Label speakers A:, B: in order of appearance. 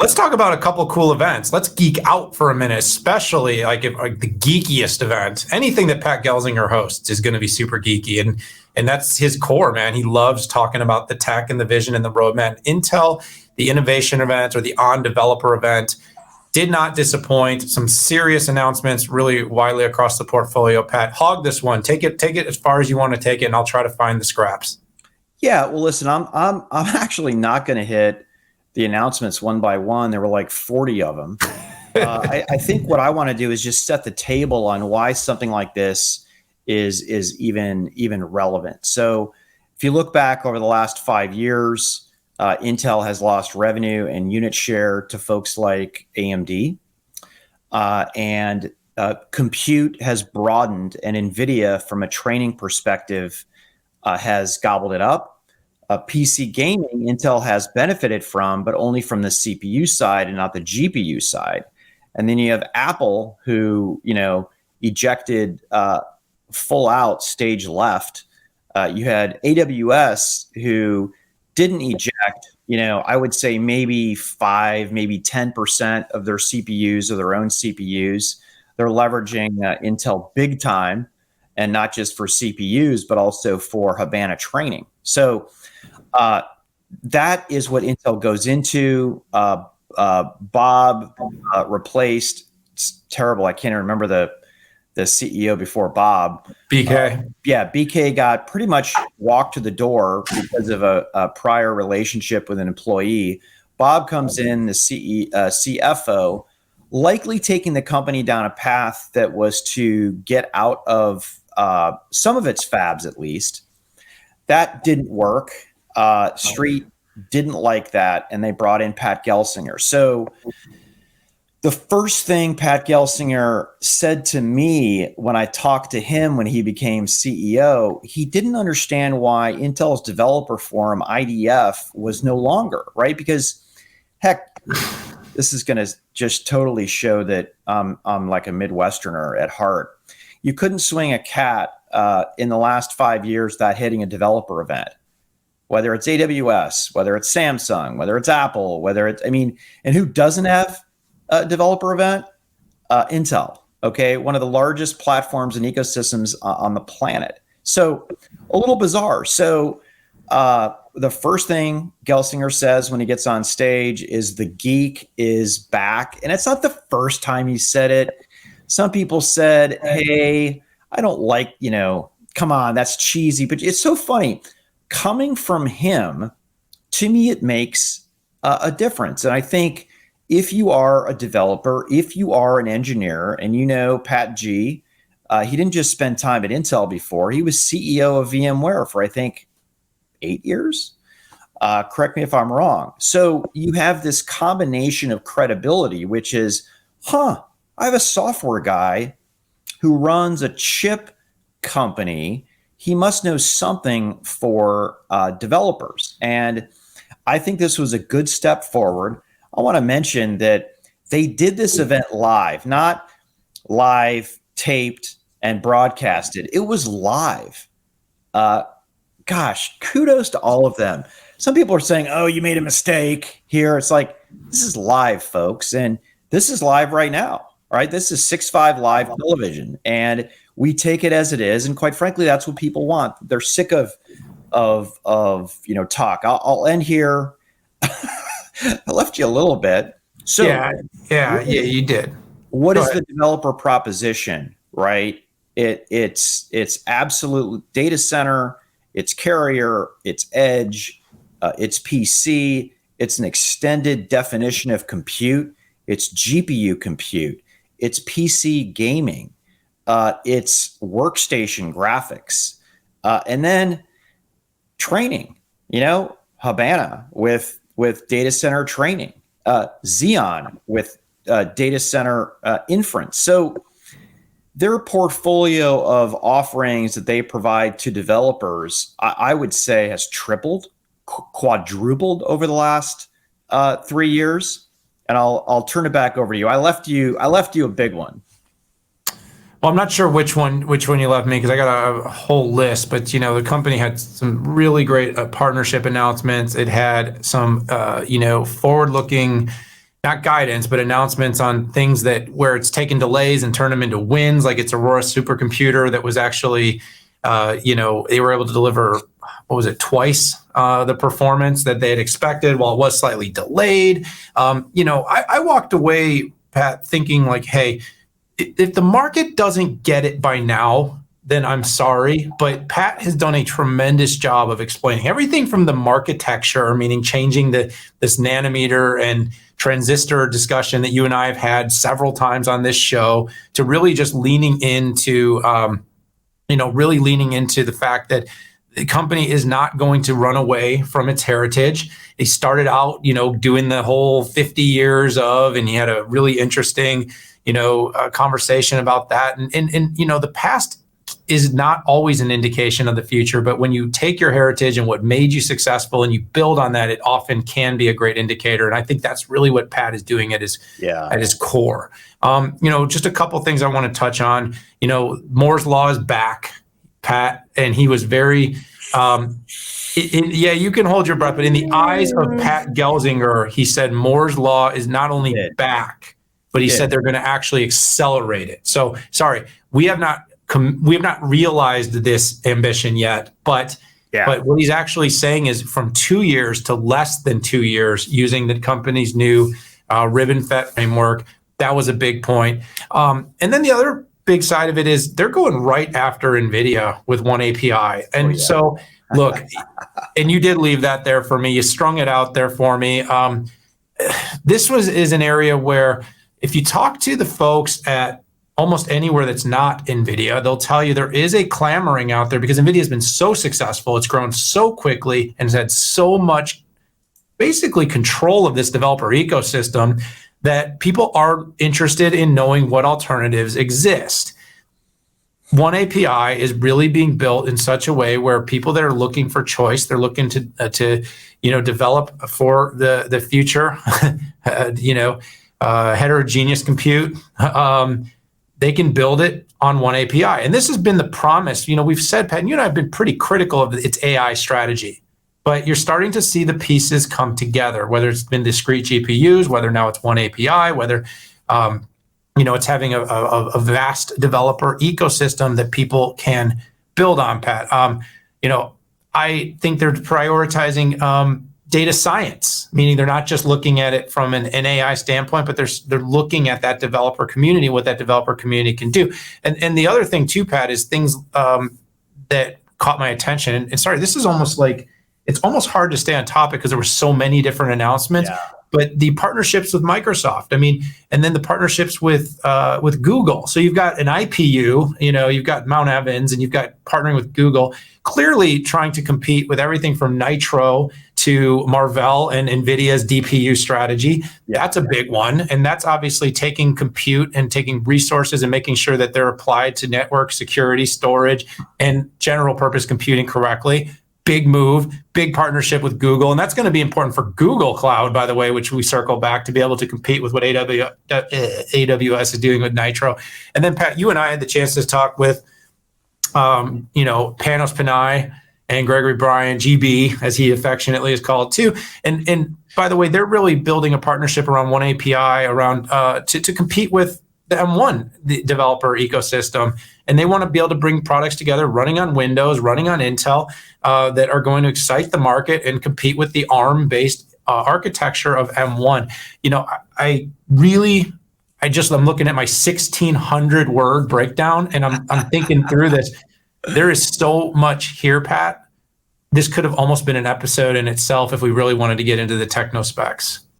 A: Let's talk about a couple cool events. Let's geek out for a minute, especially like the geekiest event. Anything that Pat Gelsinger hosts is going to be super geeky, and that's his core, man. He loves talking about the tech and the vision and the roadmap. Intel, the innovation event or the On Developer event, did not disappoint. Some serious announcements really widely across the portfolio. Pat, hog this one. Take it as far as you want to take it, and I'll try to find the scraps.
B: Yeah, well, listen, I'm actually not going to hit the announcements one by one. There were like 40 of them. I think what I want to do is just set the table on why something like this is even relevant. So if you look back over the last 5 years, Intel has lost revenue and unit share to folks like AMD, and compute has broadened, and NVIDIA, from a training perspective, has gobbled it up. PC gaming, Intel has benefited from, but only from the CPU side and not the GPU side. And then you have Apple, who ejected full out stage left. You had AWS, who didn't eject. I would say maybe 5, maybe 10% of their CPUs or their own CPUs. They're leveraging Intel big time, and not just for CPUs, but also for Habana training. So that is what Intel goes into. Bob replaced, it's terrible, I can't even remember the CEO before Bob.
A: BK.
B: BK got pretty much walked to the door because of a prior relationship with an employee. Bob comes in, the CFO, likely taking the company down a path that was to get out of some of its fabs, at least. That didn't work. Street didn't like that, and they brought in Pat Gelsinger. So the first thing Pat Gelsinger said to me when I talked to him when he became CEO, he didn't understand why Intel's developer forum, IDF, was no longer, right? Because, heck, this is going to just totally show that I'm like a Midwesterner at heart. You couldn't swing a cat in the last 5 years without hitting a developer event, whether it's AWS, whether it's Samsung, whether it's Apple, and who doesn't have a developer event? Intel, okay? One of the largest platforms and ecosystems on the planet. So a little bizarre. So the first thing Gelsinger says when he gets on stage is the geek is back. And it's not the first time he said it. Some people said, hey, I don't like, come on, that's cheesy. But it's so funny. Coming from him, to me, it makes a difference. And I think if you are a developer, if you are an engineer, and Pat G, he didn't just spend time at Intel before. He was CEO of VMware for, I think, 8 years. Correct me if I'm wrong. So you have this combination of credibility, which is, I have a software guy who runs a chip company. He must know something for developers. And I think this was a good step forward. I want to mention that they did this event live, not live, taped, and broadcasted. It was live. Gosh, kudos to all of them. Some people are saying, oh, you made a mistake here. It's like, this is live, folks. And this is live right now, right? This is 6.5 live television. And we take it as it is. And quite frankly, that's what people want. They're sick of talk. I'll end here. I left you a little bit. So
A: yeah, you did.
B: What is the developer proposition, right? It's absolute data center, it's carrier, it's edge, it's PC, it's an extended definition of compute, it's GPU compute, it's PC gaming, it's workstation graphics, and then training, Habana with data center training, Xeon with data center inference. So their portfolio of offerings that they provide to developers, I would say, has tripled, quadrupled over the last 3 years. And I'll turn it back over to you. I left you a big one.
A: Well, I'm not sure which one you left me because I got a whole list, but the company had some really great partnership announcements. It had some forward-looking not guidance, but announcements on things that where it's taken delays and turned them into wins, like its Aurora supercomputer that was actually, they were able to deliver, what was it, twice the performance that they had expected while it was slightly delayed. I walked away, Pat, thinking like, hey, if the market doesn't get it by now, then I'm sorry. But Pat has done a tremendous job of explaining everything from the marketecture, meaning changing this nanometer and transistor discussion that you and I have had several times on this show, to really just leaning into, the fact that the company is not going to run away from its heritage. They started out, doing the whole 50 years of, and he had a really interesting, conversation about that. And the past is not always an indication of the future, but when you take your heritage and what made you successful and you build on that, it often can be a great indicator. And I think that's really what Pat is doing at his core. Just a couple things I want to touch on. Moore's Law is back, Pat, and he was very, you can hold your breath, but in the eyes of Pat Gelsinger, he said Moore's Law is not only back, but he said they're going to actually accelerate it. So, sorry, we have not realized this ambition yet, but what he's actually saying is from 2 years to less than 2 years using the company's new ribbon FET framework. That was a big point. And then the other big side of it is they're going right after NVIDIA with one API. And so, look, and you did leave that there for me. You strung it out there for me. This is an area where if you talk to the folks at almost anywhere that's not NVIDIA, they'll tell you there is a clamoring out there because NVIDIA has been so successful. It's grown so quickly and has had so much basically control of this developer ecosystem that people are interested in knowing what alternatives exist. One API is really being built in such a way where people that are looking for choice, they're looking to develop for the future, heterogeneous compute. They can build it on one API. And this has been the promise. We've said, Pat, and you and I have been pretty critical of its AI strategy, but you're starting to see the pieces come together, whether it's been discrete GPUs, whether now it's one API, whether, it's having a vast developer ecosystem that people can build on, Pat. I think they're prioritizing data science, meaning they're not just looking at it from an AI standpoint, but they're looking at that developer community, what that developer community can do. And the other thing too, Pat, is things that caught my attention. And sorry, this is almost like, it's almost hard to stay on topic because there were so many different announcements. Yeah. But the partnerships with Microsoft, and then the partnerships with Google. So you've got an IPU, you've got Mount Evans, and you've got partnering with Google, clearly trying to compete with everything from Nitro to Marvell and NVIDIA's DPU strategy. Yeah. That's a big one. And that's obviously taking compute and taking resources and making sure that they're applied to network security, storage, and general purpose computing correctly. Big move, big partnership with Google. And that's going to be important for Google Cloud, by the way, which we circle back to be able to compete with what AWS is doing with Nitro. And then, Pat, you and I had the chance to talk with, Panos Panay and Gregory Bryan, GB, as he affectionately is called too. And by the way, they're really building a partnership around one API around to compete with the M1 the developer ecosystem. And they want to be able to bring products together running on Windows, running on Intel, that are going to excite the market and compete with the ARM-based architecture of M1. I'm looking at my 1,600 word breakdown, and I'm thinking through this. There is so much here, Pat. This could have almost been an episode in itself if we really wanted to get into the techno specs.